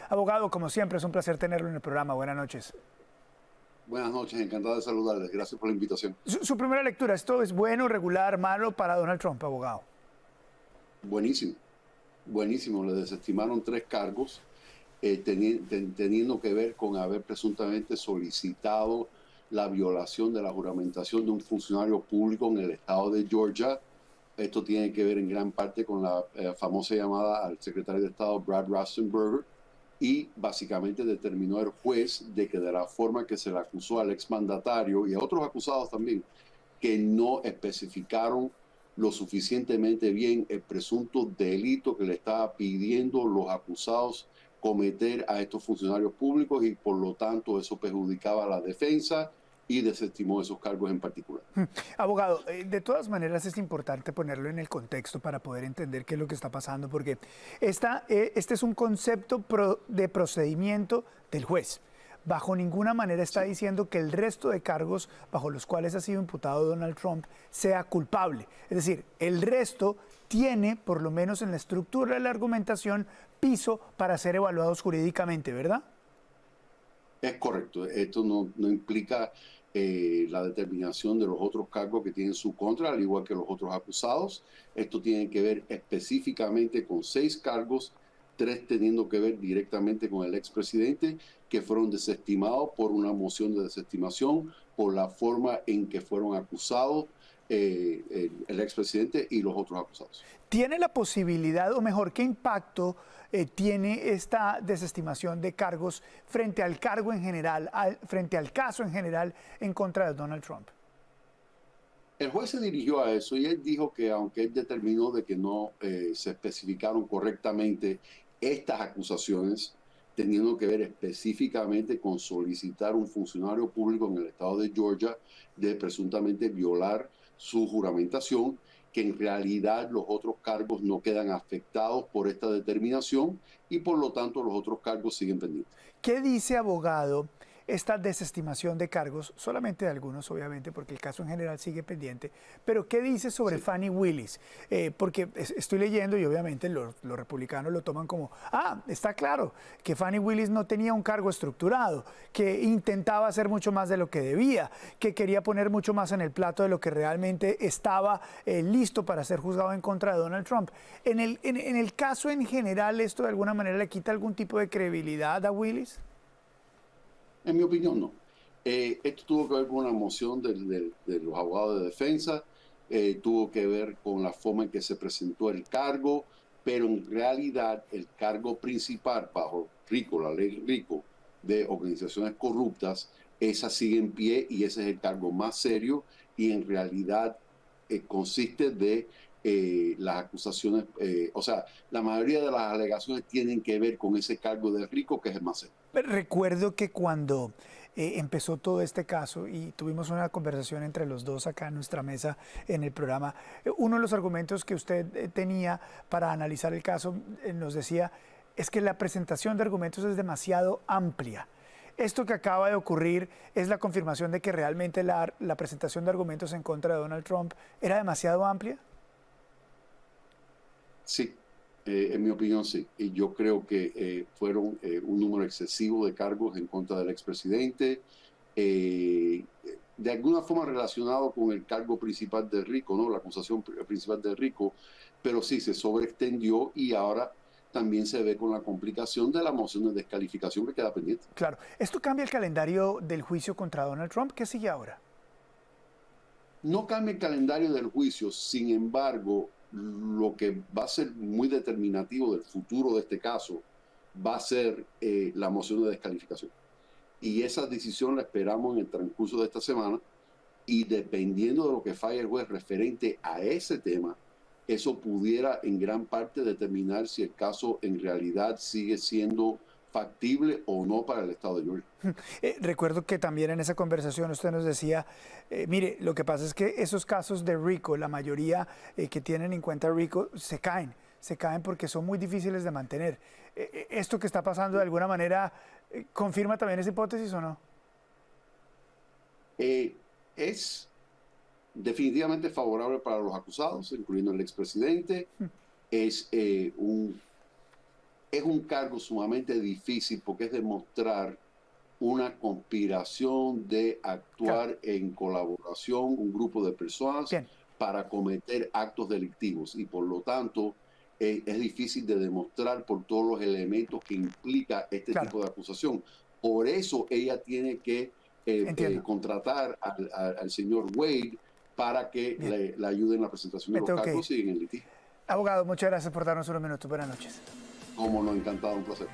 Abogado, como siempre, es un placer tenerlo en el programa. Buenas noches. Buenas noches, encantado de saludarles. Gracias por la invitación. Su primera lectura, ¿esto es bueno, regular, malo para Donald Trump, abogado? Buenísimo, buenísimo. Le desestimaron 3 cargos teniendo que ver con haber presuntamente solicitado la violación de la juramentación de un funcionario público en el estado de Georgia. Esto tiene que ver en gran parte con la famosa llamada al secretario de Estado Brad Raffensperger, y básicamente determinó el juez de que de la forma que se le acusó al exmandatario y a otros acusados también, que no especificaron lo suficientemente bien el presunto delito que le estaba pidiendo los acusados cometer a estos funcionarios públicos, y por lo tanto eso perjudicaba a la defensa y desestimó esos cargos en particular. Abogado, de todas maneras es importante ponerlo en el contexto para poder entender qué es lo que está pasando, porque este es un concepto de procedimiento del juez. Bajo ninguna manera está diciendo que el resto de cargos bajo los cuales ha sido imputado Donald Trump sea culpable. Es decir, el resto tiene, por lo menos en la estructura de la argumentación, piso para ser evaluados jurídicamente, ¿verdad? Es correcto. Esto no implica la determinación de los otros cargos que tienen su contra, al igual que los otros acusados. Esto tiene que ver específicamente con 6 cargos, 3 teniendo que ver directamente con el expresidente, que fueron desestimados por una moción de desestimación por la forma en que fueron acusados el expresidente y los otros acusados. ¿Tiene la posibilidad, o mejor, qué impacto tiene esta desestimación de cargos frente al cargo en general, frente al caso en general en contra de Donald Trump? El juez se dirigió a eso y él dijo que aunque él determinó de que no se especificaron correctamente estas acusaciones, teniendo que ver específicamente con solicitar un funcionario público en el estado de Georgia de presuntamente violar su juramentación, que en realidad los otros cargos no quedan afectados por esta determinación y por lo tanto los otros cargos siguen pendientes. ¿Qué dice, abogado, esta desestimación de cargos, solamente de algunos obviamente, porque el caso en general sigue pendiente, pero qué dice sobre Sí. Fani Willis? Porque estoy leyendo y obviamente los republicanos lo toman como, está claro que Fani Willis no tenía un cargo estructurado, que intentaba hacer mucho más de lo que debía, que quería poner mucho más en el plato de lo que realmente estaba listo para ser juzgado en contra de Donald Trump. En el caso en general, ¿esto de alguna manera le quita algún tipo de credibilidad a Willis? En mi opinión, no. Esto tuvo que ver con una moción de los abogados de defensa, tuvo que ver con la forma en que se presentó el cargo, pero en realidad el cargo principal bajo RICO, la ley RICO, de organizaciones corruptas, esa sigue en pie y ese es el cargo más serio, y en realidad consiste de las acusaciones, o sea, la mayoría de las alegaciones tienen que ver con ese cargo de RICO, que es el más serio. Recuerdo que cuando empezó todo este caso y tuvimos una conversación entre los dos acá en nuestra mesa en el programa, uno de los argumentos que usted tenía para analizar el caso nos decía es que la presentación de argumentos es demasiado amplia. Esto que acaba de ocurrir es la confirmación de que realmente la presentación de argumentos en contra de Donald Trump era demasiado amplia. Sí, en mi opinión sí. Y yo creo que fueron un número excesivo de cargos en contra del expresidente, eh, de alguna forma relacionado con el cargo principal de Rico, ¿no? La acusación principal de Rico, pero sí se sobreextendió y ahora también se ve con la complicación de la moción de descalificación que queda pendiente. Claro, ¿esto cambia el calendario del juicio contra Donald Trump? ¿Qué sigue ahora? No cambia el calendario del juicio, sin embargo, lo que va a ser muy determinativo del futuro de este caso va a ser la moción de descalificación. Y esa decisión la esperamos en el transcurso de esta semana, y dependiendo de lo que falle el juez referente a ese tema, eso pudiera en gran parte determinar si el caso en realidad sigue siendo factible o no para el estado de Georgia. Recuerdo que también en esa conversación usted nos decía, mire, lo que pasa es que esos casos de RICO, la mayoría que tienen en cuenta RICO, se caen porque son muy difíciles de mantener. ¿Esto que está pasando de alguna manera confirma también esa hipótesis o no? Es definitivamente favorable para los acusados, incluyendo el expresidente. Es un Es un cargo sumamente difícil porque es demostrar una conspiración de Claro. actuar en colaboración, un grupo de personas Bien, para cometer actos delictivos y por lo tanto es difícil de demostrar por todos los elementos que implica este claro. tipo de acusación. Por eso ella tiene que Entiendo. contratar al señor Wade para que Bien. le ayude en la presentación de Me los tengo que cargos ir. y en el litigio. Abogado, muchas gracias por darnos unos minutos. Buenas noches. Como no, encantado, un placer.